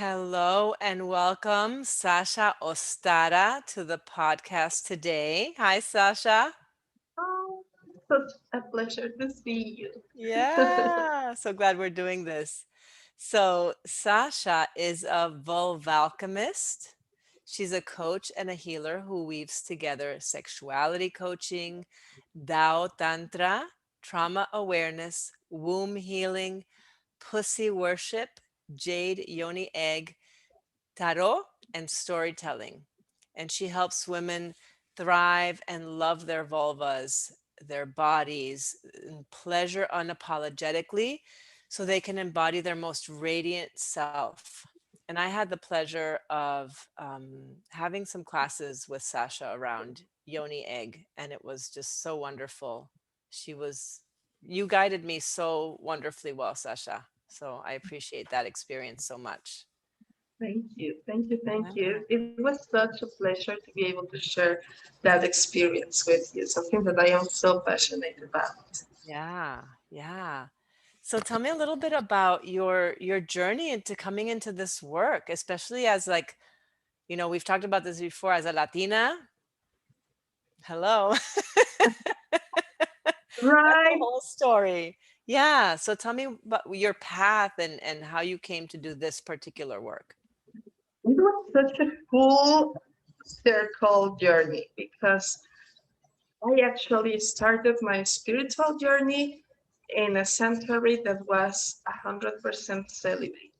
Hello and welcome, Sasha Ostara, to the podcast today. Hi, Sasha. Oh, such a pleasure to see you. Yeah, so glad we're doing this. So, Sasha is a vulvalchemist. She's a coach and a healer who weaves together sexuality coaching, Tao-Tantra, trauma awareness, womb healing, pussy worship, Jade Yoni Egg, tarot, and storytelling. And she helps women thrive and love their vulvas, their bodies, and pleasure unapologetically so they can embody their most radiant self. And I had the pleasure of having some classes with Sasha around Yoni Egg, and it was just so wonderful. You guided me so wonderfully well, Sasha. So I appreciate that experience so much. Thank you. Thank you. Thank Yeah. you. It was such a pleasure to be able to share that experience with you, something that I am so passionate about. Yeah, yeah. So tell me a little bit about your journey into coming into this work, especially as like, we've talked about this before as a Latina. Hello. That's a Right. whole story. Yeah. So tell me about your path and how you came to do this particular work. It was such a cool circle journey because I actually started my spiritual journey in a sanctuary that was 100% celibate.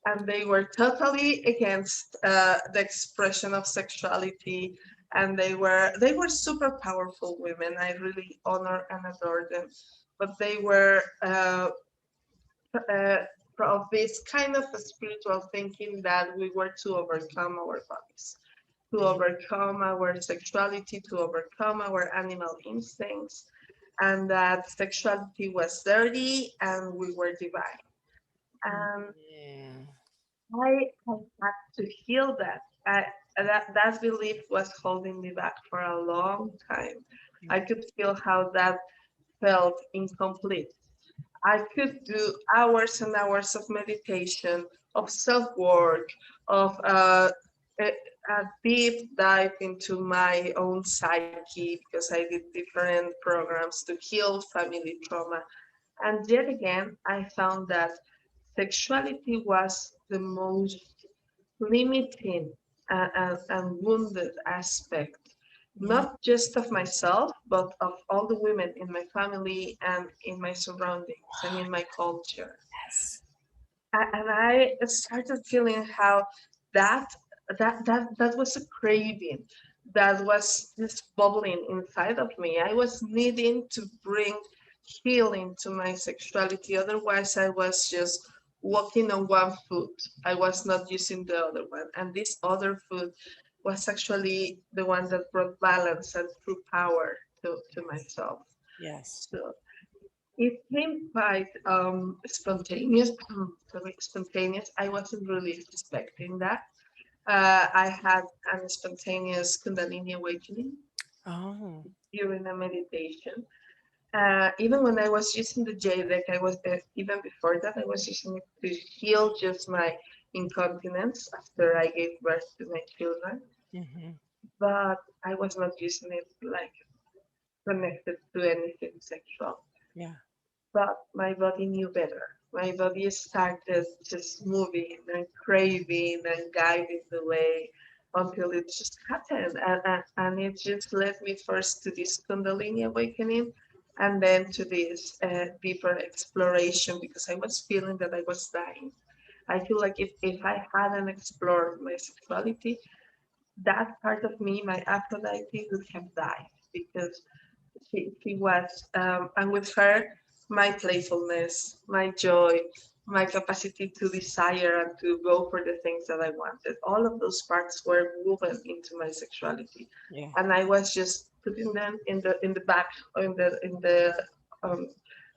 And they were totally against the expression of sexuality, and they were super powerful women. I really honor and adore them, but they were uh, of this kind of a spiritual thinking that we were to overcome our bodies, to Mhm. overcome our sexuality, to overcome our animal instincts, and that sexuality was dirty and we were divine. And Mhm. I had to heal that. That belief was holding me back for a long time. I Mhm. could feel how that felt incomplete. I could do hours and hours of meditation, of self work, of a, a deep dive into my own psyche because I did different programs to heal family trauma. And yet again, I found that sexuality was the most limiting and wounded aspect, Mhm. not just of myself, but of all the women in my family and in my surroundings and in my culture. Yes. And I started feeling how that that was a craving that was just bubbling inside of me. I was needing to bring healing to my sexuality. Otherwise, I was just walking on one foot. I was not using the other one. And this other foot was actually the one that brought balance and true power to myself. Yes. So it came quite spontaneous. Sorry, spontaneous. I wasn't really expecting that. I had a spontaneous Kundalini awakening Oh. during a meditation. Even when I was using the Jade deck, I was even before that I was using it to heal just my incontinence after I gave birth to my children. Mhm. But I was not using it like connected to anything sexual. Yeah. But my body knew better. My body started just moving and craving and guiding the way until it just happened. And it just led me first to this Kundalini awakening and then to this deeper exploration because I was feeling that I was dying. I feel like if I hadn't explored my sexuality, that part of me, my Aphrodite, would have died because she was, and with her, my playfulness, my joy, my capacity to desire and to go for the things that I wanted. All of those parts were woven into my sexuality, Yeah. and I was just putting them in the back or um,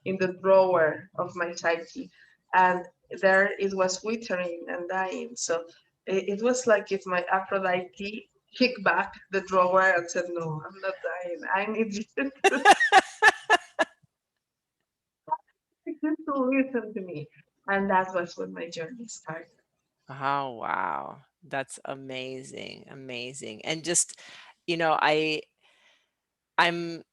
in the drawer of my psyche, and there it was withering and dying. So it was like if my Aphrodite kicked back the drawer and said, "No, I'm not dying. I need you to listen to me." And that was when my journey started. Oh, wow. That's amazing. Amazing. And just, you know, I I'm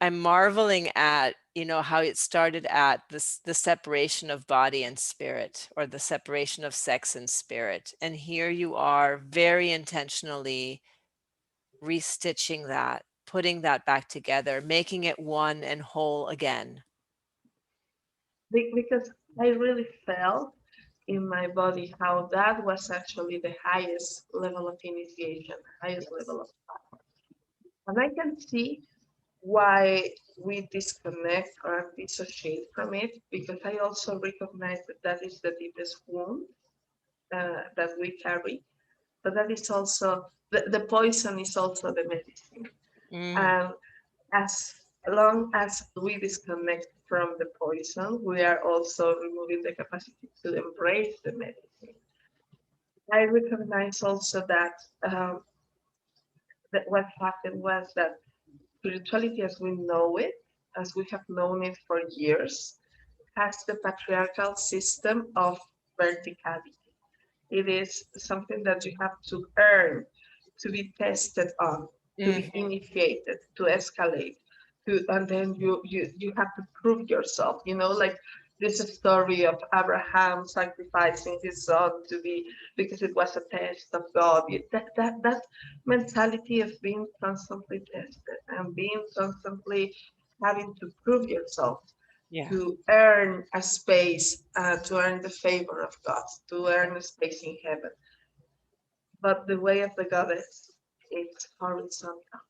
I'm marveling at, how it started at this the separation of body and spirit, or the separation of sex and spirit. And here you are very intentionally restitching that, putting that back together, making it one and whole again. Because I really felt in my body how that was actually the highest level of initiation, highest Yes. level of, and I can see why we disconnect or dissociate from it, because I also recognize that that is the deepest wound that we carry, but that is also the poison is also the medicine. Mm, And as long as we disconnect from the poison, we are also removing the capacity to embrace the medicine. I recognize also that what happened was that spirituality as we know it, as we have known it for years, has the patriarchal system of verticality. It is something that you have to earn, to be tested on, to be mhm. initiated, to escalate, and then you have to prove yourself. Like this story of Abraham sacrificing his son to be because it was a test of God. That mentality of being constantly tested and being constantly having to prove yourself, Yeah. to earn a space, to earn the favor of God, to earn a space in heaven. But the way of the goddess, it's horizontal.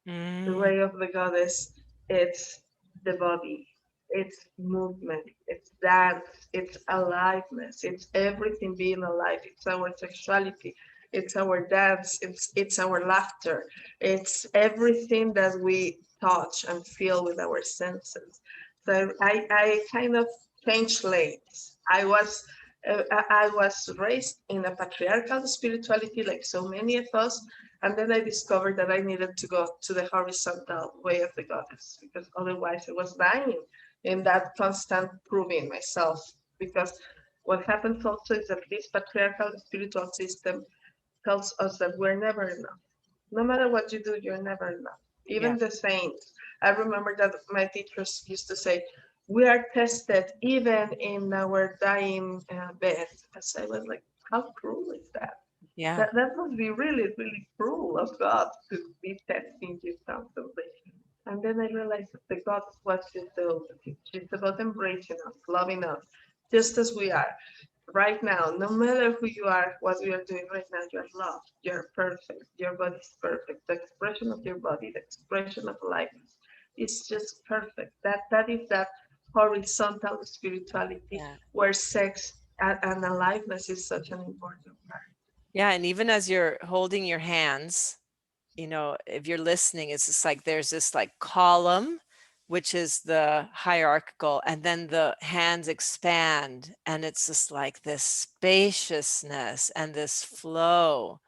The Mm, way of the goddess, it's the body, it's movement, it's dance, it's aliveness, it's everything being alive. It's our sexuality, it's our dance, it's our laughter, it's everything that we touch and feel with our senses. So I kind of changed lanes. I was raised in a patriarchal spirituality, like so many of us, and then I discovered that I needed to go to the horizontal way of the goddess, because otherwise I was dying in that constant proving myself. Because what happens also is that this patriarchal spiritual system tells us that we're never enough. No matter what you do, you're never enough. yeah. Even the saints. I remember that my teachers used to say, we are tested even in our dying bed. Because I was like, how cruel is that? Yeah. That must be really, really cruel of God to be testing you constantly. And then I realized that the God was just the opposite. She's about embracing us, loving us, just as we are. Right now, no matter who you are, what we are doing right now, you're loved, you're perfect, your body's perfect. The expression of your body, the expression of life is just perfect. That is that horizontal spirituality Yeah. where sex and aliveness is such an important part. Yeah. And even as you're holding your hands, if you're listening, it's just like there's this like column, which is the hierarchical, and then the hands expand, and it's just like this spaciousness and this flow,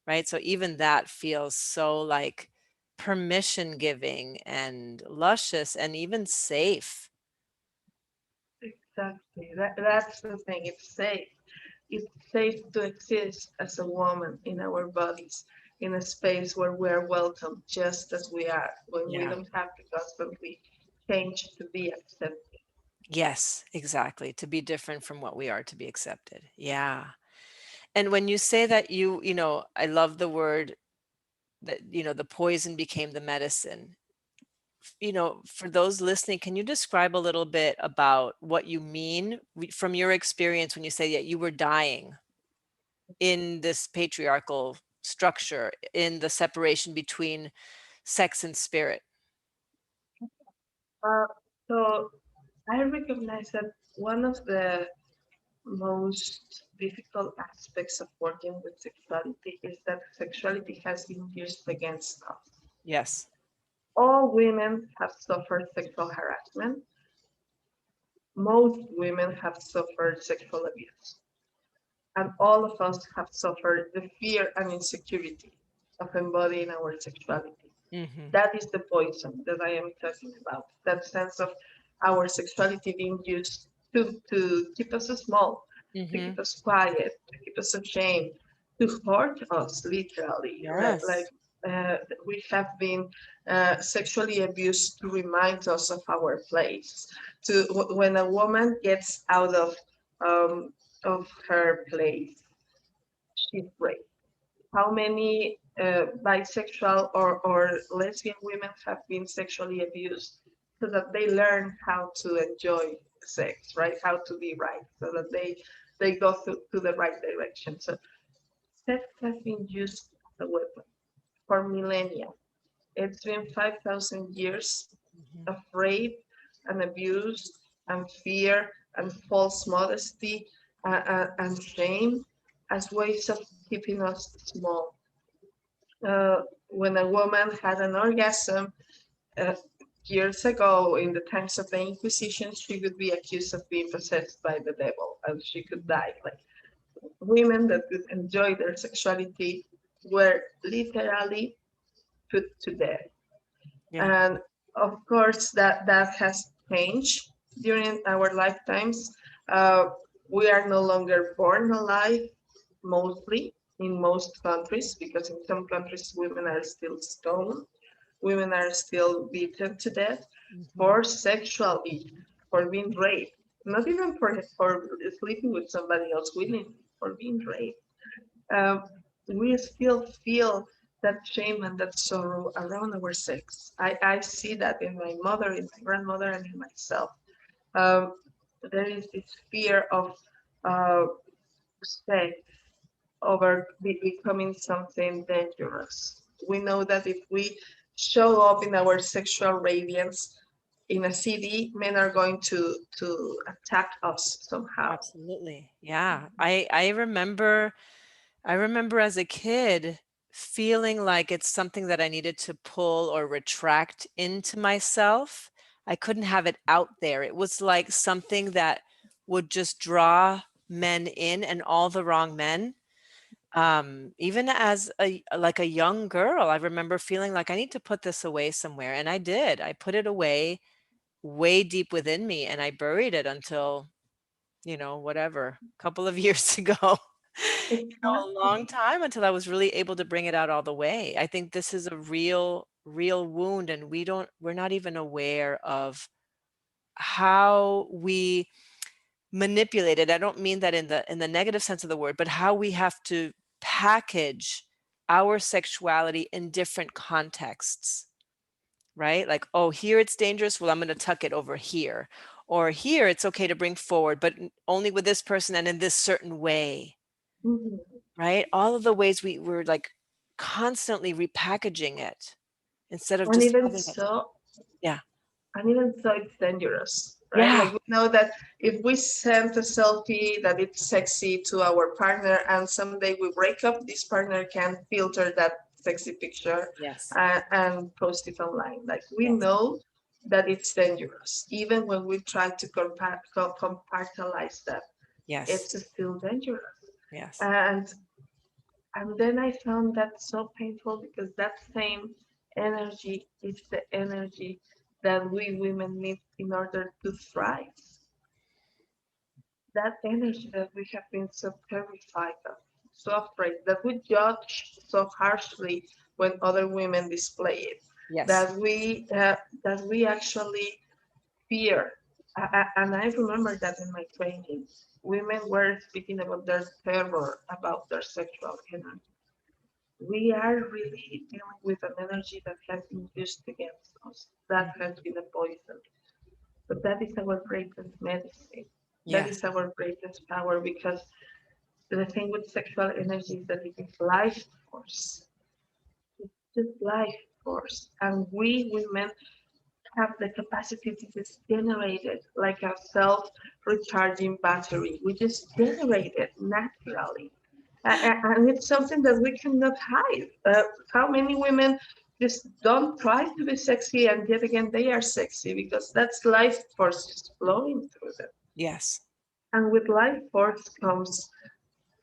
right? So even that feels so like permission giving and luscious and even safe. Exactly. That's the thing. It's safe. It's safe to exist as a woman in our bodies, in a space where we are welcome just as we are, when we Yeah. don't have to constantly change to be accepted. Yes, exactly. To be different from what we are to be accepted. Yeah. And when you say that I love the word that, the poison became the medicine. For those listening, can you describe a little bit about what you mean from your experience when you say that you were dying in this patriarchal structure, in the separation between sex and spirit? Uh, so I recognize that one of the most difficult aspects of working with sexuality is that sexuality has been used against us. Yes. All women have suffered sexual harassment. Most women have suffered sexual abuse. And all of us have suffered the fear and insecurity of embodying our sexuality. Hmm. That is the poison that I am talking about. That sense of our sexuality being used to keep us small. to keep Mhm. us quiet, to keep us ashamed, to hurt us literally. Like Yes. we have been sexually abused to remind us of our place. When a woman gets out of her place, she's raped. How many bisexual or lesbian women have been sexually abused so that they learn how to enjoy sex, right? How to be right, so that they go to the right direction. So sex has been used as a weapon for millennia. It's been 5,000 years Mhm. of rape and abuse and fear and false modesty and shame as ways of keeping us small. When a woman had an orgasm uh, years ago in the times of the Inquisition, she would be accused of being possessed by the devil and she could Mhm. die. Like women that could enjoy their sexuality were literally put to death. Yeah. And of course, that has changed during our lifetimes. Uh, we are no longer born alive, mostly in most countries, because in some countries women are still stoned, women are still beaten to death Mhm. for sexual issues, for being raped, not even for sleeping with somebody else willingly, for being raped. um, we still feel that shame and that sorrow around our sex. I see that in my mother, in my grandmother, and in myself. Um, there is this fear of uh, sex over becoming something dangerous. We know that if we show up in our sexual radiance in a city, men are going to attack us somehow. Absolutely. Yeah. I remember as a kid feeling like it's something that I needed to pull or retract into myself. I couldn't have it out there. It was like something that would just draw men in, and all the wrong men. Even as a young girl, I remember feeling like I need to put this away somewhere, and I did. I put it away way deep within me, and I buried it until, whatever, couple of years ago. A long Exactly. time until I was really able to bring it out all the way. I think this is a real wound, and we're not even aware of how we manipulate it. I don't mean that in the negative sense of the word, but how we have to package our sexuality in different contexts, right? Like, oh, here it's dangerous. Well, I'm going to tuck it over here. Or here it's okay to bring forward, but only with this person and in this certain way, Mhm. right? All of the ways we were like constantly repackaging it instead of And just even having it. so, Yeah. it's dangerous, right? Yeah. Like we know that if we send a selfie that it's sexy to our partner and someday we break up, this partner can filter that sexy picture Yes. and post it online. Like we Yes. know that it's dangerous. Even when we try to compartmentalize that, Yes. it's still dangerous. Yes. And and then I found that so painful because that same energy is the energy that we women need in order to thrive. That energy that we have been so terrified of, so afraid, that we judge so harshly when other women display it, Yes. that we actually fear. And I remember that in my training, women were speaking about their terror about their sexual energy. We are really dealing with an energy that has been used against us. That Mhm. has been a poison. But that is our greatest medicine. That Yes. is our greatest power because the thing with sexual energy is that it is life force. It's just life force. And we women have the capacity to just generate it like a self recharging battery. We just generate it naturally. And it's something that we cannot hide. How many women just don't try to be sexy, and yet again, they are sexy because that's life force just flowing through them. Yes. And with life force comes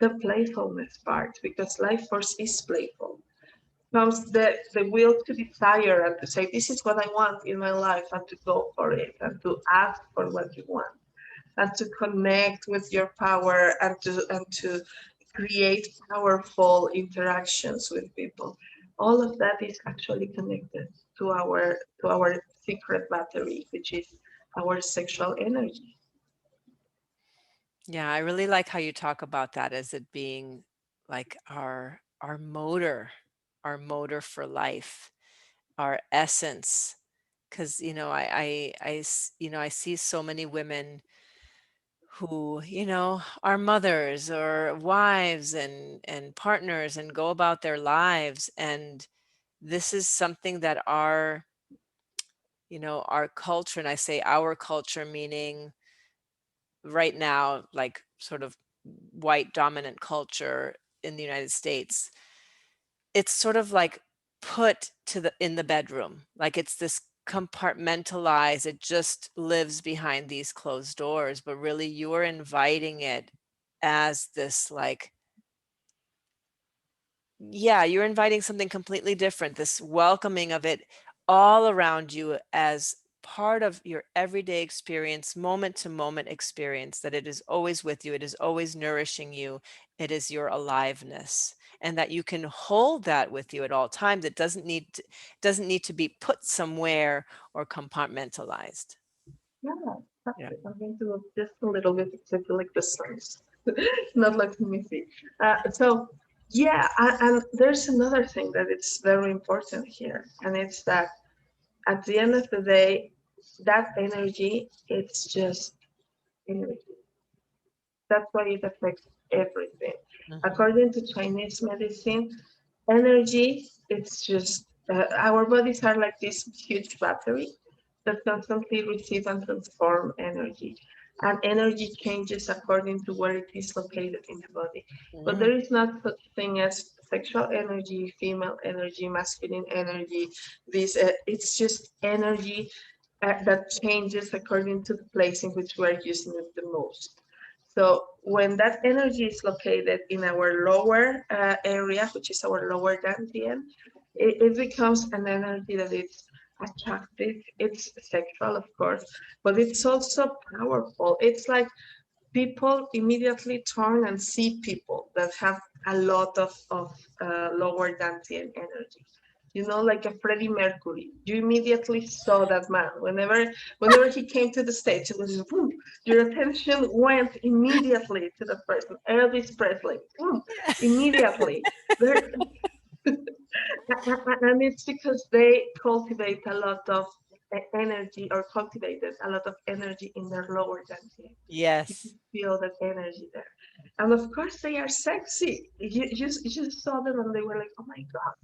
the playfulness part because life force is playful. Comes the will to desire and to say, this is what I want in my life, and to go for it and to ask for what you want. and to connect with your power and to create powerful interactions with people. All of that is actually connected to our secret battery, which is our sexual energy. Yeah, I really like how you talk about that as it being like our motor for life, our essence. Because I see so many women who, are mothers or wives and partners and go about their lives. And this is something that our culture, and I say our culture, meaning right now, like sort of white dominant culture in the United States, it's sort of like put to the in the bedroom. Like it's this compartmentalized, it just lives behind these closed doors, but really you're inviting it as this like, yeah, you're inviting something completely different, this welcoming of it all around you as part of your everyday experience, moment to moment experience, that it is always with you, it is always nourishing you, it is your aliveness, and that you can hold that with you at all times. It doesn't need to be put somewhere or compartmentalized. Yeah, Yeah. exactly. I'm going to look just a little bit exactly like the stars, not like me see. So yeah, and there's another thing that it's very important here, and it's that at the end of the day, that energy, it's just energy. That's why it affects everything. Hmm. According to Chinese medicine, energy, it's just our bodies are like this huge battery that constantly receive and transform energy. And energy changes according to where it is located in the body. But Mm. there is not such thing as sexual energy, female energy, masculine energy. This it's just energy that changes according to the place in which we are using it the most. So when that energy is located in our lower area, which is our lower dantian, it becomes an energy that is attractive. It's sexual, of course, but it's also powerful. It's like people immediately turn and see people that have a lot of lower dantian energy. You know, like a Freddie Mercury. You immediately saw that man. Whenever he came to the stage, it was just boom. Your attention went immediately to the person. Elvis Presley. Boom. Immediately. There, and it's because they cultivate a lot of energy or cultivated a lot of energy in their lower dantian. You can Yes. feel that energy there. And of course, they are sexy. You saw them and they were like, oh my God,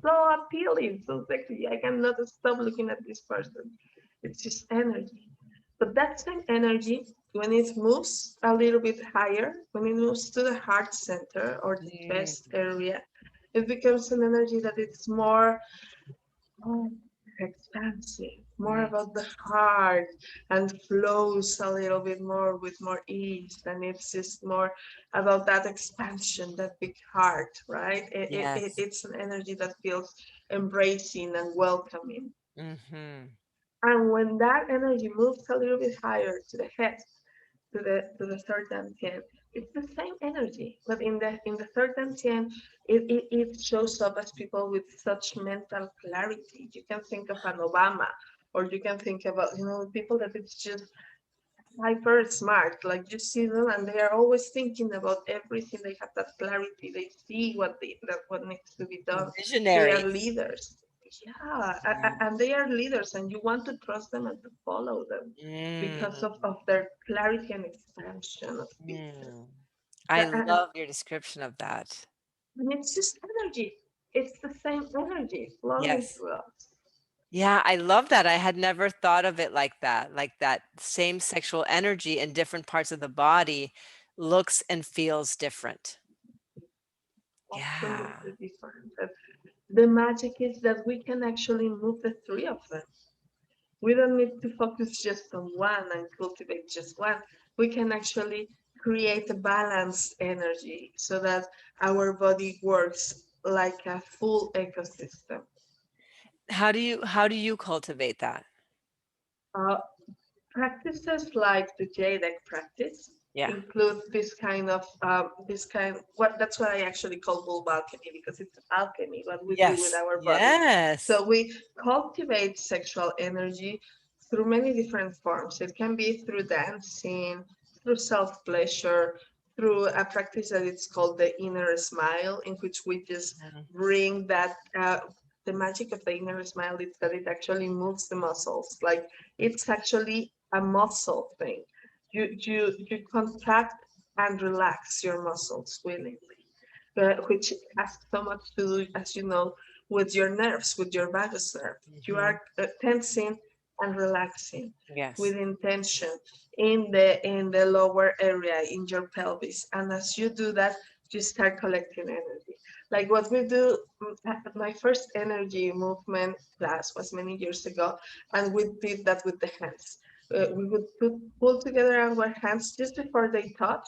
so appealing, so sexy. I cannot stop looking at this person. It's just energy. But that same energy, when it moves a little bit higher, when it moves to the heart center or the chest Mm. area, it becomes an energy that it's more expansive, more Mm. about the heart and flows a little bit more with more ease. And it's just more about that expansion, that big heart, right? Yes. It's an energy that feels embracing and welcoming. Hmm. And when that energy moves a little bit higher to the head, to the third dantian, it's the same energy, but in the third dantian, it shows up as people with such mental clarity. You can think of an Obama, or you can think about people that it's just hyper smart. Like you see them, and they are always thinking about everything. They have that clarity. They see what needs to be done. They are Visionaries. leaders. Yeah, Yeah. and they are leaders, and you want to trust them and to follow them because of, Mm. of their clarity and expansion of vision. Mm. I And love your description of that. it's just energy. It's the same energy flowing Yes. through us. Yeah, I love that. I had never thought of it like that same sexual energy in different parts of the body looks and feels different. Yeah. Absolutely different. And the magic is that we can actually move the three of them. We don't need to focus just on one and cultivate just one. We can actually create a balanced energy so that our body works like a full ecosystem. How do you cultivate that? Uh, Practices like the Jade Egg practice Yeah. include this kind what that's what I actually call vulvalchemy, because it's alchemy what we do with Yes. our body. Yes. So we cultivate sexual energy through many different forms. It can be through dancing, through self pleasure, through a practice that it's called the inner smile, in which we just Mhm. bring that. The magic of the inner smile is that it actually moves the muscles. Like, it's actually a muscle thing. You contract and relax your muscles willingly, which has so much to do, as you know, with your nerves, with your vagus nerve. You Mhm. are tensing and relaxing Yes. with intention in the lower area in your pelvis, and as you do that, you start collecting energy. Like what we do, my first energy movement class was many years ago, and we did that with the hands. We would pull together our hands just before they touch,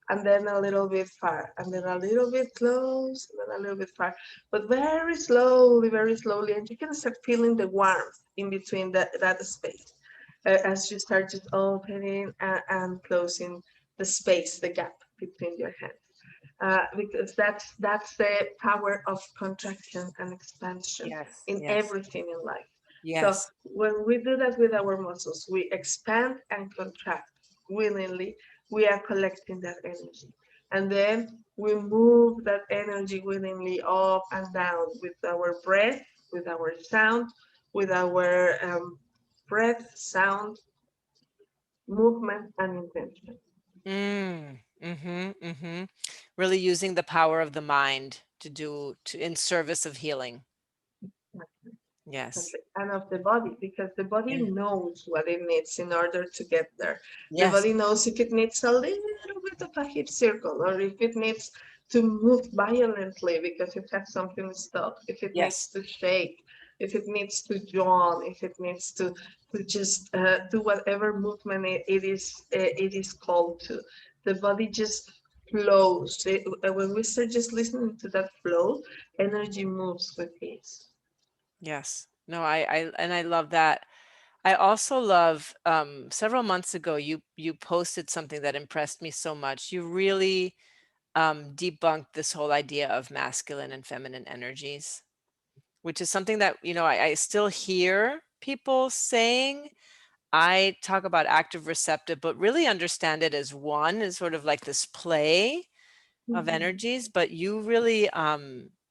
and then a little bit far, and then a little bit close, and then a little bit far, but very slowly, and you can start feeling the warmth in between that space, as you start just opening and closing the space, the gap between your hands. Because that's the power of contraction and expansion Yes. in Yes. everything in life. So Yes. when we do that with our muscles, we expand and contract willingly. We are collecting that energy, and then we move that energy willingly up and down with our breath, with our sound, with our breath, sound, movement, and intention. Mm. Mhm. Mhm. Really using the power of the mind to do to in service of healing. Yes. And of the body, because the body Yeah. knows what it needs in order to get there. The Yes. body knows if it needs a little bit of a hip circle, or if it needs to move violently because it has something stuck, if it needs Yes. to shake, if it needs to yawn, if it needs to just do whatever movement it is called to. The body just flows. When we start just listening to that flow, energy moves with ease. Yes. No, I love that. I also love several months ago you posted something that impressed me so much. You really debunked this whole idea of masculine and feminine energies, which is something that, I still hear people saying. I talk about active receptive, but really understand it as one, as sort of like this play of Mhm. energies. But you really,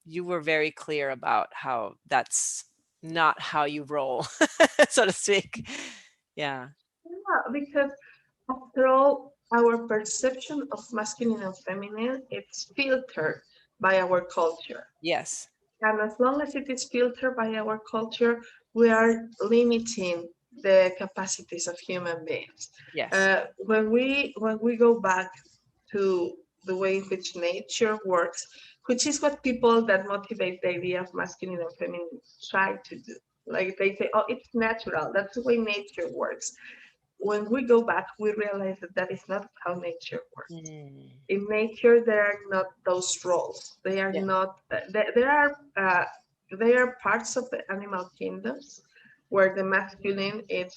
you were very clear about how that's not how you roll, so to speak. Yeah. Yeah, because after all, our perception of masculine and feminine it's filtered by our culture. Yes. And as long as it is filtered by our culture, we are limiting the capacities of human beings. Yes. When we go back to the way in which nature works, which is what people that motivate the idea of masculine and feminine try to do. Like they say, oh, it's natural. That's the way nature works. When we go back, we realize that that is not how nature works. Mm. In nature, there are not those roles. They are Yeah. not. There are parts of the animal kingdoms where the masculine is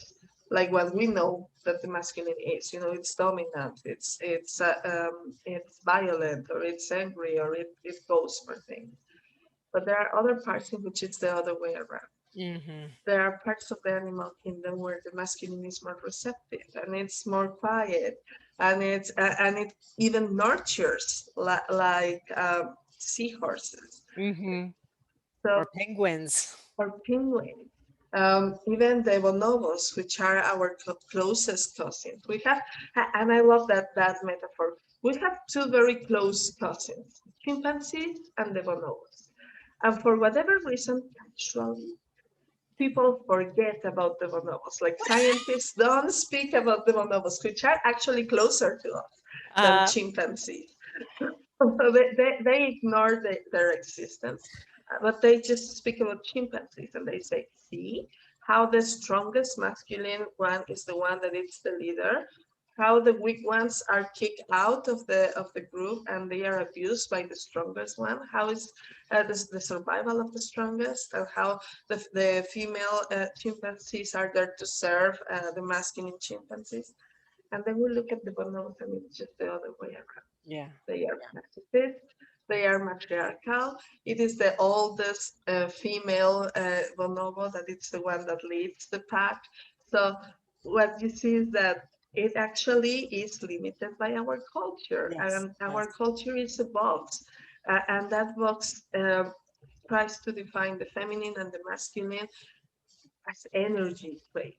like what we know that the masculine is. It's dominant. It's violent, or it's angry, or it goes for things. But there are other parts in which it's the other way around. Hmm. There are parts of the animal kingdom where the masculine is more receptive and it's more quiet, and it even nurtures like seahorses. Hmm. So, Or penguins. or penguins, even the bonobos, which are our closest cousins. And I love that metaphor. We have two very close cousins, chimpanzees and the bonobos. And for whatever reason, casually, people forget about the bonobos. Like, scientists don't speak about the bonobos, which are actually closer to us than Uh, chimpanzees. So they ignore their existence, but they just speak about chimpanzees, and they say, see how the strongest masculine one is the one that is the leader. how the weak ones are kicked out of the group and they are abused by the strongest one. How is the survival of the strongest, and how the female chimpanzees are there to serve the masculine chimpanzees. And then we look at the bonobos and it's just the other way around. Yeah. They are pacifist. They are matriarchal. It is the oldest female bonobo that it's the one that leads the pack. So what you see is that it actually is limited by our culture, Yes. and Yes. our culture is a box, and that box tries to define the feminine and the masculine as energy traits.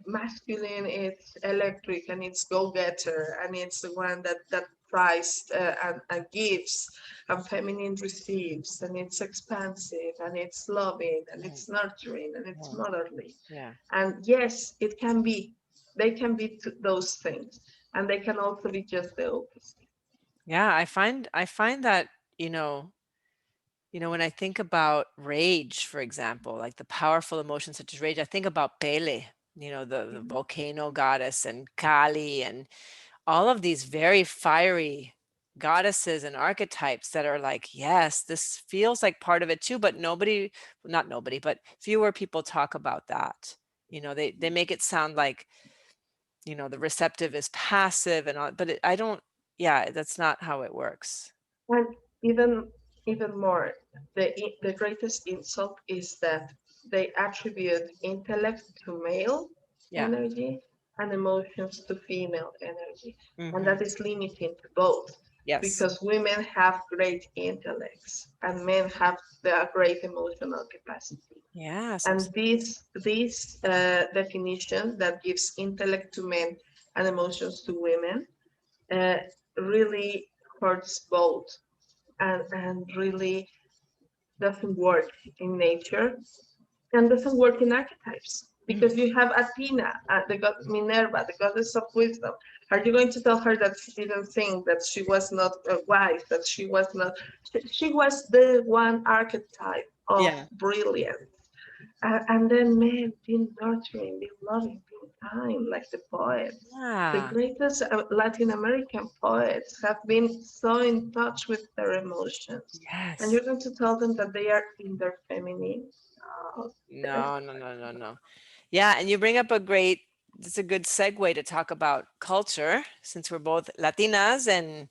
Masculine, it's electric and it's go-getter and it's the one that tries and gives, and feminine receives, and it's expansive and it's loving and Mhm. it's nurturing and it's Mhm. motherly. Yeah. And yes, it can be, they can be those things, and they can also be just the opposite. Yeah, I find that, you know, when I think about rage, for example, like the powerful emotions such as rage, I think about Pele, the volcano goddess, and Kali, and all of these very fiery goddesses and archetypes that are like, yes, this feels like part of it too, but not nobody, but fewer people talk about that. They make it sound like, the receptive is passive and all, but I don't, yeah, that's not how it works. And even more, the greatest insult is that they attribute intellect to male Yeah. energy and emotions to female energy, and Hmm. that is limiting to both, Yes. because women have great intellects and men have the great emotional capacity. Yes, And absolutely. this definition that gives intellect to men and emotions to women uh, really hurts both, and really doesn't work in nature and doesn't work in archetypes, because Mhm. you have Athena, the god Minerva, the goddess of wisdom. Are you going to tell her that she didn't think, that she was not wise, that she was not? She was the one archetype of Yeah. brilliance. And then men being nurturing, being loving, being kind, like the poets. The Yeah. greatest Latin American poets have been so in touch with their emotions. And Yes. you're going to tell them that they are in their feminine? Oh, No, no, no, no, no. Yeah, and you bring up it's a good segue to talk about culture, since we're both Latinas, and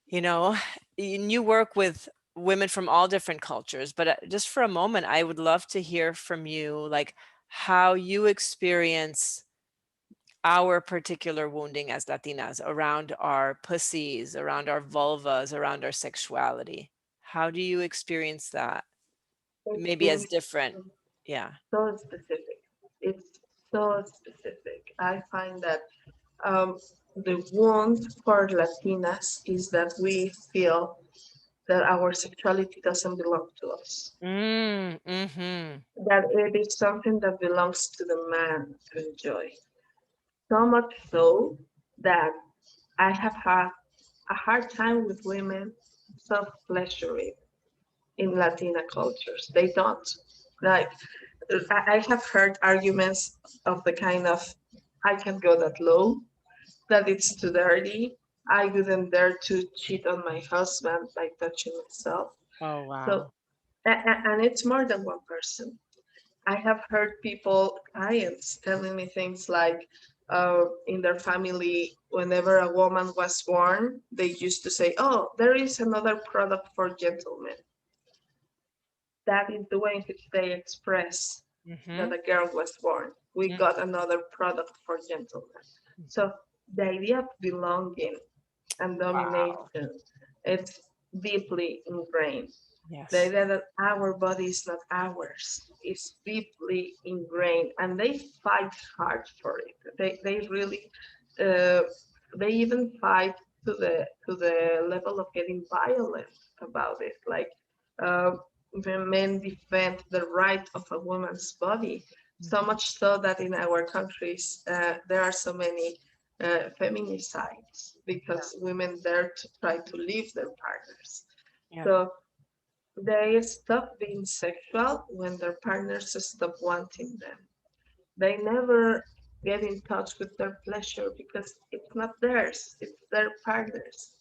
you know, and you work with women from all different cultures, but just for a moment, I would love to hear from you, like how you experience our particular wounding as Latinas around our pussies, around our vulvas, around our sexuality. How do you experience that? it Maybe as is different. Yeah. so specific. It's so specific. I find that um, the wound for Latinas is that we feel that our sexuality doesn't belong to us, Mm-hmm. that it is something that belongs to the man to enjoy. So much so that I have had a hard time with women self pleasuring in Latina cultures. They don't. Like, I have heard arguments of the kind of, I can't go that low, that it's too dirty. I wouldn't dare to cheat on my husband by touching myself. Oh, So, wow. and it's more than one person. I have heard people, clients, telling me things like, in their family, whenever a woman was born, they used to say, "Oh, there is another product for gentlemen." That is the way in which they express that Mm-hmm. a girl was born. We got another product for gentlemen. So the idea of belonging and Wow. domination, it's deeply ingrained. The Yes. idea that our body is not ours is deeply ingrained, and they fight hard for it. They really, uh, they even fight to the level of getting violent about it. Like, uh, when men defend the right of a woman's body, so Mhm. much so that in our countries there are so many feminicides Yeah. because women dare to try to leave their partners. Yeah. So they stop being sexual when their partners stop wanting them. They never. get in touch with their pleasure because it's not theirs, it's their partner's.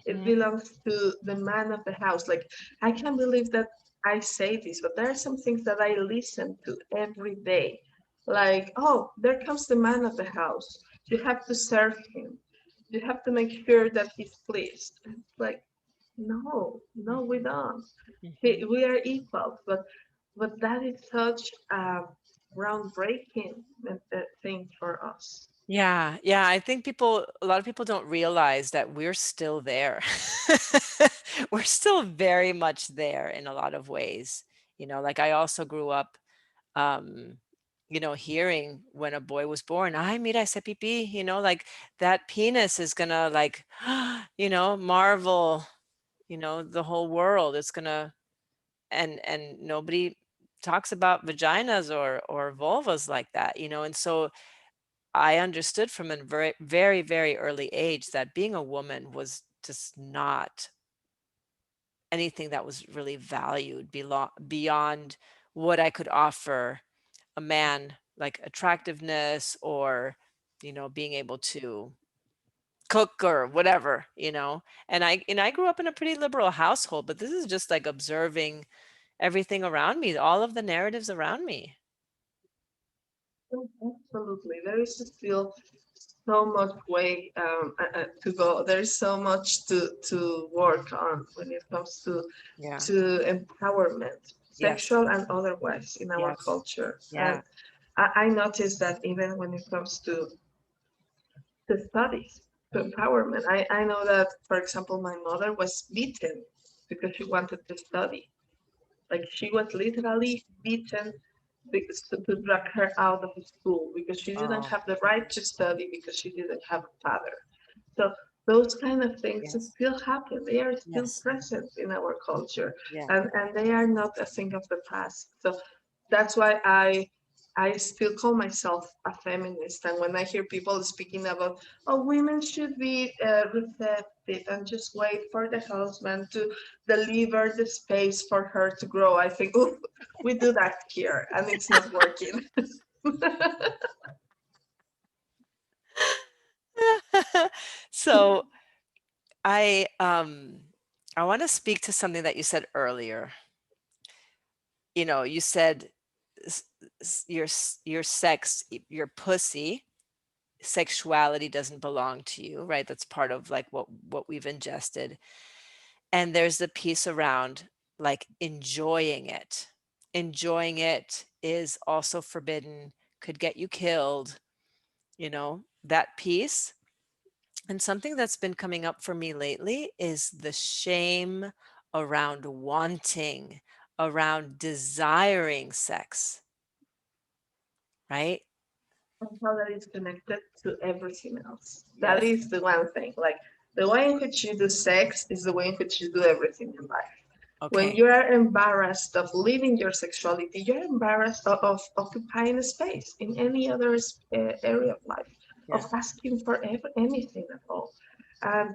It Hmm. belongs to the man of the house. Like, I can't believe that I say this, but there are some things that I listen to every day. Like, oh, there comes the man of the house. You have to serve him. You have to make sure that he's pleased. It's like, no, no, we Hmm. don't. Hmm. We are equal, but that is such a groundbreaking thing for us. Yeah, yeah. I think a lot of people don't realize that we're still there. We're still very much there in a lot of ways. Like I also grew up, um, hearing when a boy was born, ay, mira ese pipí, like that penis is gonna like, marvel, the whole world. It's gonna, and nobody talks about vaginas or vulvas like that, and so I understood from a very, very, very early age that being a woman was just not anything that was really valued beyond what I could offer a man, like attractiveness or, being able to cook or whatever, And I grew up in a pretty liberal household, but this is just like observing everything around me, all of the narratives around me. Oh, absolutely. There is still so much way to go. There is so much to work on when it comes Yeah. to empowerment, Yes. sexual and otherwise, in our Yes. culture. And Yeah. I noticed that even when it comes to studies, to empowerment. I know that, for example, my mother was beaten because she wanted to study. Like, she was literally beaten because to drag her out of school because she didn't Oh, have the right to study because she didn't have a father. So those kind of things yes. still happen. They are still Yes. present in our culture, Yeah. and they are not a thing of the past. So that's why I still call myself a feminist. And when I hear people speaking about, oh, women should be receptive and just wait for the husband to deliver the space for her to grow, I think, oh, we do that here and it's not working. So I want to speak to something that you said earlier. You said your sex, your pussy, sexuality doesn't belong to you, right? That's part of like what we've ingested. And there's the piece around like enjoying it. Enjoying it is also forbidden, could get you killed, that piece. And something that's been coming up for me lately is the shame around wanting, around desiring sex, right? And how that is connected to everything else. That Yes. is the one thing. Like, the way in which you do sex is the way in which you do everything in life. When Okay. you are embarrassed of living your sexuality, you're embarrassed of occupying space in any other area of life, of Yeah. asking for anything at all. And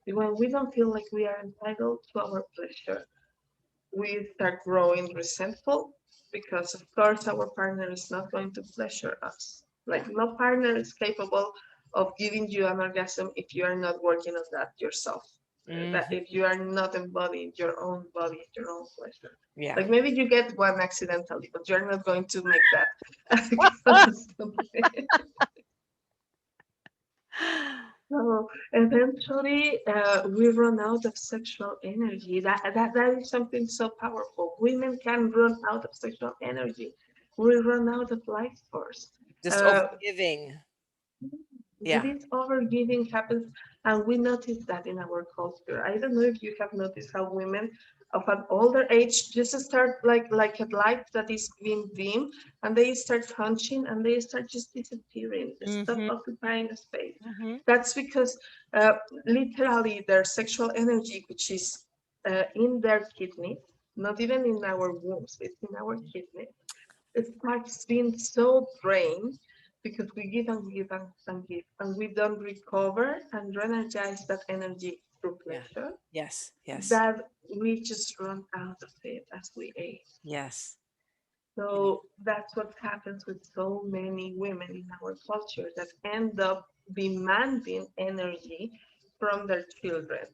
when we don't feel like we are entitled to our pleasure, we start growing resentful because, of course, our partner is not going to pleasure us. Like, Yeah. no partner is capable of giving you an orgasm if you are not working on that yourself. That Hmm. if you are not embodying your own body, your own pleasure. Yeah. Like, maybe you get one accidentally, but you're not going to make that constantly. So eventually, we run out of sexual energy. That is something so powerful. Women can run out of sexual energy. We run out of life force. Just Uh, overgiving. Yeah. this overgiving happens, and we notice that in our culture. I don't know if you have noticed how women of an older age just start like a light that is being dim, and they start hunching and they start just disappearing, stop Hmm. occupying the space. Hmm. That's because literally their sexual energy, which is in their kidneys, not even in our wombs, it's in our kidneys, it starts being so drained because we give and give and give, and we don't recover and re-energize that energy through Yeah. pleasure, Yes. Yes. that we just run out of it as we age. Yes. Yeah. So that's what happens with so many women in our culture that end up demanding energy from their children,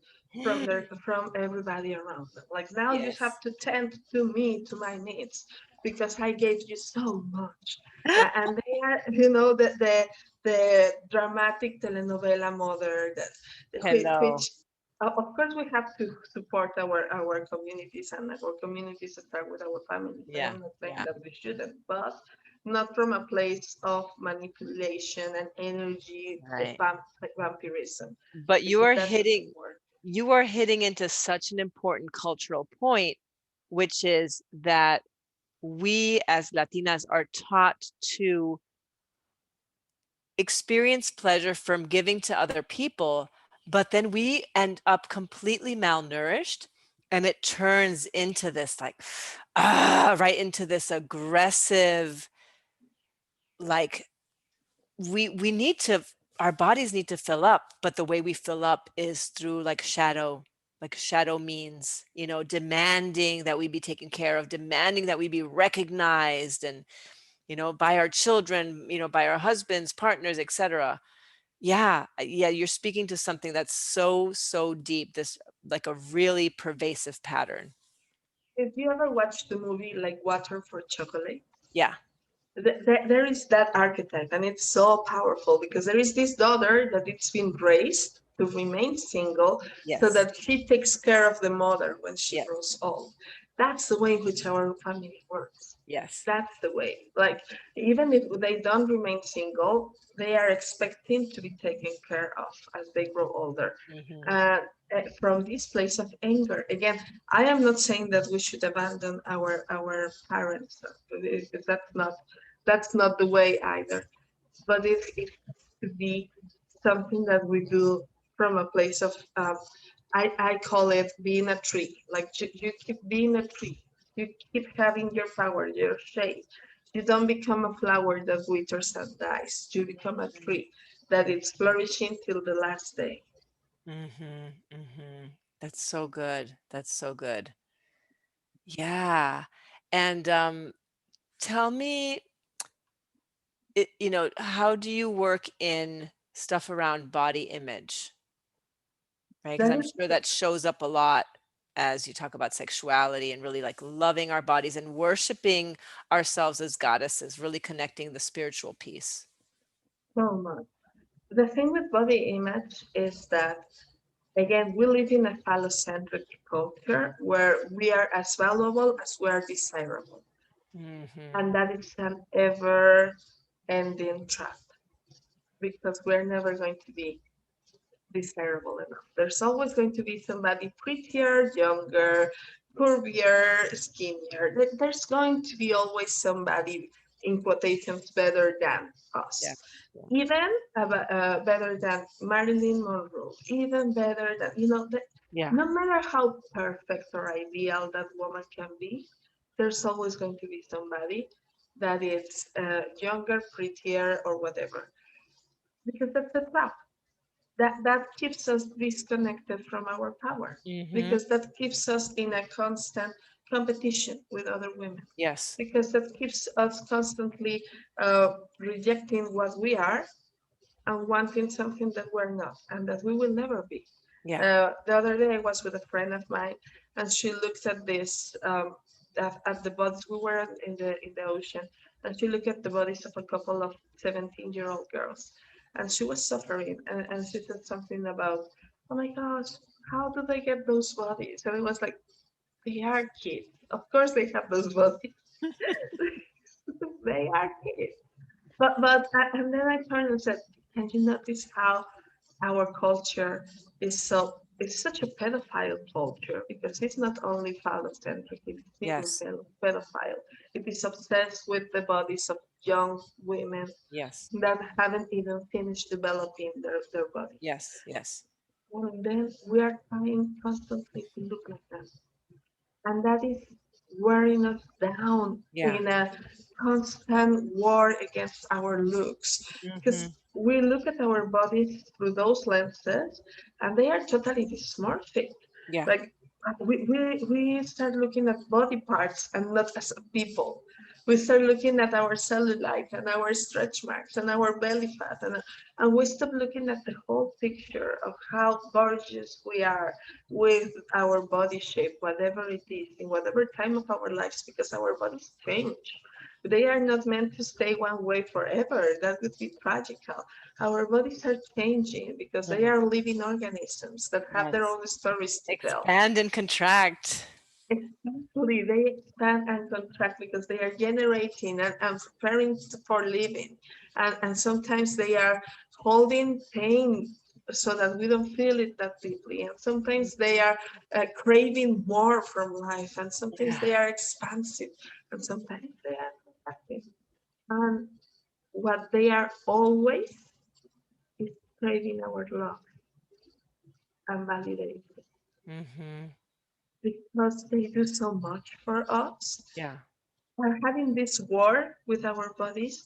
from everybody around them. Like now you have Yes. to tend to me, to my needs, because I gave you so much. And they are, the dramatic telenovela mother that which Hello. of course we have to support our communities, and our communities start with our families. I Yeah. am not saying Yeah. that we shouldn't, but not from a place of manipulation and energy Right. vampirism, But because that doesn't work. you are hitting into such an important cultural point, which is that we as Latinas are taught to experience pleasure from giving to other people, but then we end up completely malnourished, and it turns into this like right into this aggressive, like we need to, our bodies need to fill up, but the way we fill up is through like shadow means, demanding that we be taken care of, demanding that we be recognized, and by our children, by our husbands, partners, etc. Yeah, yeah, you're speaking to something that's so deep, this like a really pervasive pattern. If you ever watched the movie like Water for Chocolate, Yeah. there is that archetype, and it's so powerful because there is this daughter that it's been raised to remain single so Yes. that she takes care of the mother when she Yes. grows old. That's the way in which our family works. Yes. That's the way. Like, even if they don't remain single, they are expecting to be taken care of as they grow older. Hmm. And from this place of anger, again, I am not saying that we should abandon our parents, because that's not the way either. But it has to be something that we do from a place of, I call it being a tree. Like you keep being a tree. You keep having your power, your shade. You don't become a flower that withers and dies. You become a tree that is flourishing till the last day. Hmm. Hmm. That's so good. That's so good. Yeah. And tell me, how do you work in stuff around body image? Right? Because That I'm is sure that shows up a lot as you talk about sexuality and really like loving our bodies and worshiping ourselves as goddesses, really connecting the spiritual piece. so much. The thing with body image is that, again, we live in a phallocentric culture where we are as valuable as we are desirable. Hmm. And that is an ever ending trap because we're never going to be desirable enough. There's always going to be somebody prettier, younger, curvier, skinnier. There's going to be always somebody, in quotations, better than Yeah. us. Yeah. Even better than Marilyn Monroe, even better than, Yeah. no matter how perfect or ideal that woman can be, there's always going to be somebody that is younger, prettier, or whatever. Because that's a trap. That keeps us disconnected from our power. Hmm. Because that keeps us in a constant competition with other women. Yes. Because that keeps us constantly rejecting what we are and wanting something that we're not and that we will never be. Yeah. The other day, I was with a friend of mine, and she looked at this at the bodies. We were in the ocean, and she looked at the bodies of a couple of 17-year-old girls, and she was suffering. And she said something about, "Oh my gosh, how do they get those bodies?" And it was like, they are kids. Of course, they have those bodies. They are kids. And then I turned and said, "Can you notice how our culture is such a pedophile culture because it's not only phallocentric, it's even Yes. pedophile. It is obsessed with the bodies of young women Yes. that haven't even finished developing their bodies. Yes. Yes. And then we are trying constantly to look like them. And that is wearing us down Yeah. in a constant war against our looks because Hmm. we look at our bodies through those lenses and they are totally dysmorphic. Yeah. Like we start looking at body parts and not as a people. We start looking at our cellulite and our stretch marks and our belly fat, and we stop looking at the whole picture of how gorgeous we are with our body shape, whatever it is, in whatever time of our lives, because our bodies change. They are not meant to stay one way forever. That would be tragical. Our bodies are changing because they Mhm. are living organisms that have their Yes. own stories to tell. Expand and contract. Exactly, they expand and contract because they are generating and preparing for living. And sometimes they are holding pain so that we don't feel it that deeply. And sometimes they are craving more from life. And sometimes Yeah. they are expansive. And sometimes they are contracting. And what they are always is craving our love and validation Hmm. because they do so much for us. Yeah. While having this war with our bodies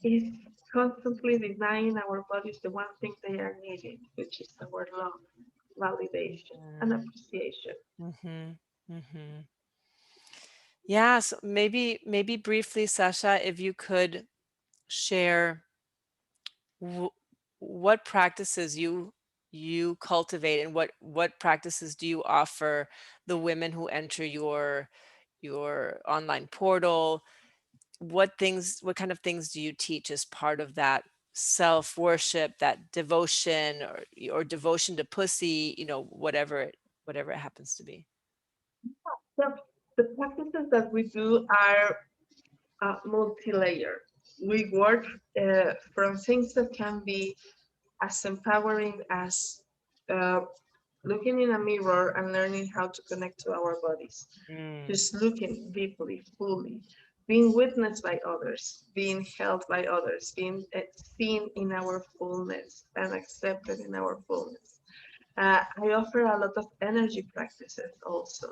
is constantly denying our bodies the one thing they are needing, which is our love, validation, and appreciation. Mm-hmm. Mm-hmm. Yeah. So maybe briefly, Sasha, if you could share w- what practices you cultivate and what practices do you offer the women who enter your online portal. What kind of things do you teach as part of that self worship, that devotion, or devotion to pussy, whatever it happens to be. So the practices that we do are multi-layered. We work from things that can be as empowering as uh, looking in a mirror and learning how to connect to our bodies. Mm, Just looking deeply, fully, being witnessed by others, being held by others, being seen in our fullness and accepted in our fullness. I offer a lot of energy practices also.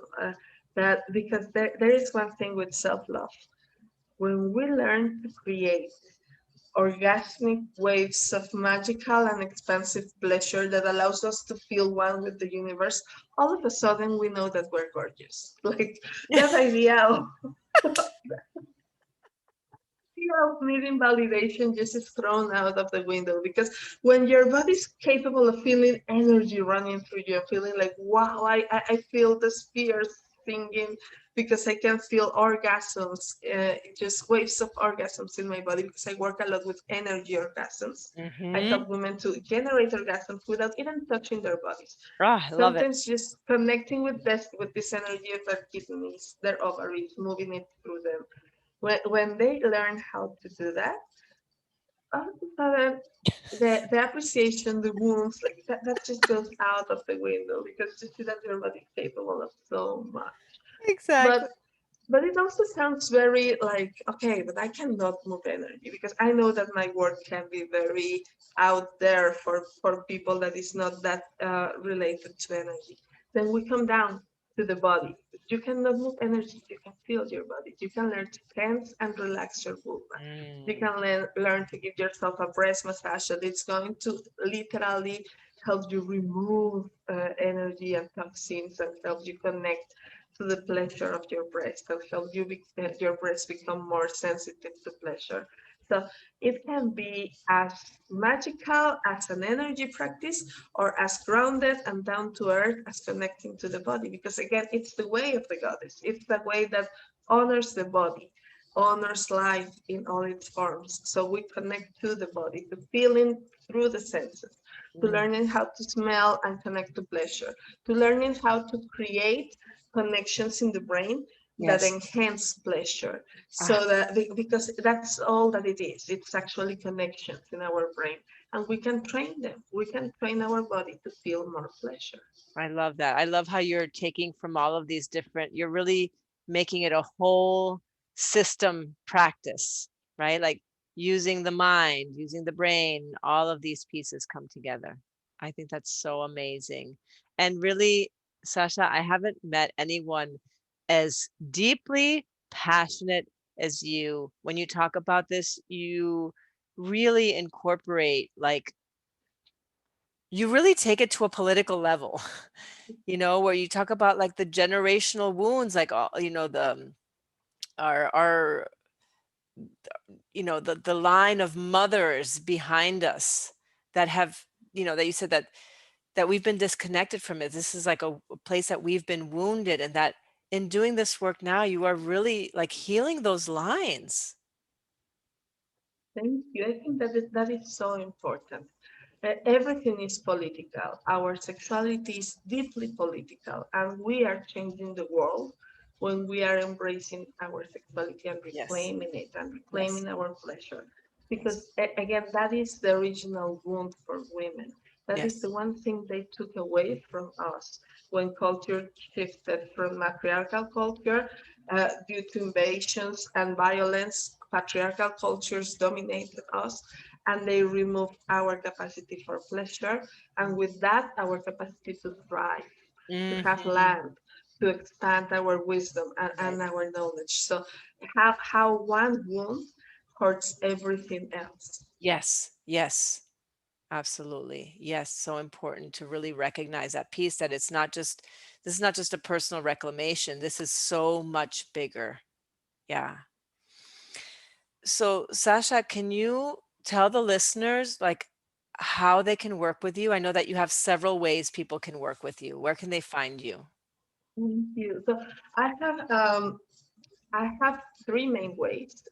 That because there is one thing with self-love. When we learn to create orgasmic waves of magical and expansive pleasure that allows us to feel one with the universe, all of a sudden we know that we're gorgeous. Like that idea of needing validation just is thrown out of the window because when your body's capable of feeling energy running through you, feeling like, wow, I feel the spheres singing because I can feel orgasms, just waves of orgasms in my body because I work a lot with energy orgasms. I mm-hmm. help women to generate orgasms without even touching their bodies. Oh, I love it. Sometimes just connecting with this energy of their kidneys, their ovaries, moving it through them when they learn how to do that, all of a sudden the appreciation, the wounds, like that just goes out of the window because you see that your body is capable of so much. But Exactly. but it also sounds very like, okay, but I cannot move energy because I know that my work can be very out there for people that is not that related to energy. Then we come down to the body. You cannot move energy, you can feel your body. You can learn to tense and relax your vulva. You Mm, can learn to give yourself a breast massage that it's going to literally help you remove energy and toxins and help you connect to the pleasure of your breast and help your breast become more sensitive to pleasure. So it can be as magical as an energy practice or as grounded and down to earth as connecting to the body. Because again, it's the way of the goddess. It's the way that honors the body, honors life in all its forms. So we connect to the body, to feeling through the senses, to mm, learning how to smell and connect to pleasure, to learning how to create connections in the brain that yes. enhance pleasure. Ah, So that because that's all that it is. It's actually connections in our brain. And we can train them. We can train our body to feel more pleasure. I love that. I love how you're taking from all of these different, you're really making it a whole system practice, right? Like using the mind, using the brain, all of these pieces come together. I think that's so amazing. And really, Sasha, I haven't met anyone as deeply passionate as you. When you talk about this, you really incorporate, like, you really take it to a political level. Where you talk about like the generational wounds, like all, the our the line of mothers behind us that have, that you said that we've been disconnected from it. This is like a place that we've been wounded, and that in doing this work now, you are really like healing those lines. Thank you. I think that is so important. Everything is political. Our sexuality is deeply political, and we are changing the world when we are embracing our sexuality and Yes. reclaiming it and Yes. reclaiming our pleasure. Yes. Because again, that is the original wound for women. That is the Yes. one thing they took away from us when culture shifted from matriarchal culture due to invasions and violence. Patriarchal cultures dominated us, and they removed our capacity for pleasure, and with that, our capacity to thrive, to have Hmm. land, to expand our wisdom and Right. our knowledge. So, how one wound hurts everything else. Yes. Yes. Absolutely. Yes. So important to really recognize that piece, that this is not just a personal reclamation. This is so much bigger. Yeah. So, Sasha, can you tell the listeners like how they can work with you? I know that you have several ways people can work with you. Where can they find you? Thank you. So I have I have three main ways.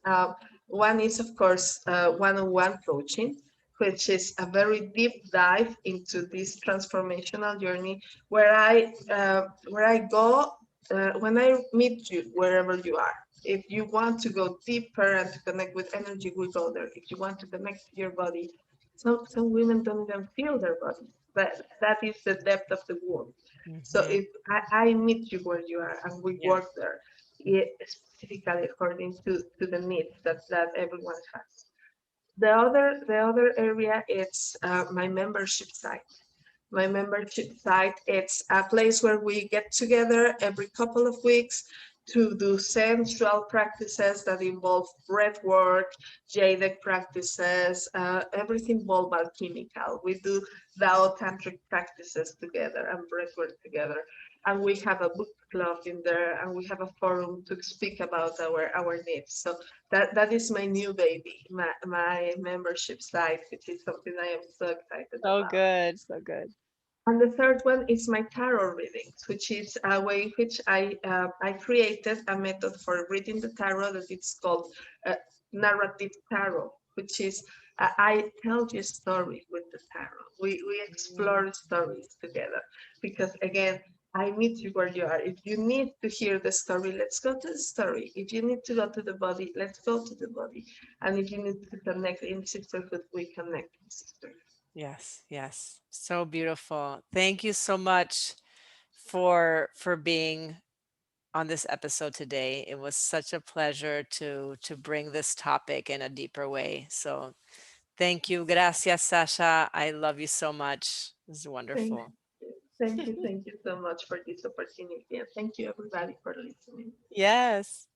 One is, of course, one-on-one coaching, which is a very deep dive into this transformational journey where I go when I meet you wherever you are. If you want to go deeper and to connect with energy, we go there. If you want to connect to your body, some women don't even feel their body. That is the depth of the wound. So Hmm. if I meet you where you are and we Yeah. work there, specifically according to the needs that everyone has. The other area is my membership site. My membership site, it's a place where we get together every couple of weeks to do sensual practices that involve breath work, Jade Egg practices, everything vulvalchemical. We do Tao-Tantric practices together and breath work together. And we have a book club in there, and we have a forum to speak about our needs. So that is my new baby, my membership site, which is something I am so excited So about. good. So good. And the third one is my tarot readings, which is a way in which I created a method for reading the tarot that it's called narrative tarot, which is I tell you stories with the tarot. We Mm. explore stories together because again, I meet you where you are. If you need to hear the story, let's go to the story. If you need to go to the body, let's go to the body. And if you need to connect in sisterhood, we connect in sisterhood. Yes. Yes. So beautiful. Thank you so much for being on this episode today. It was such a pleasure to bring this topic in a deeper way. So thank you. Gracias, Sasha. I love you so much. This is Thank wonderful. you. Thank you so much for this opportunity. And thank you, everybody, for listening. Yes.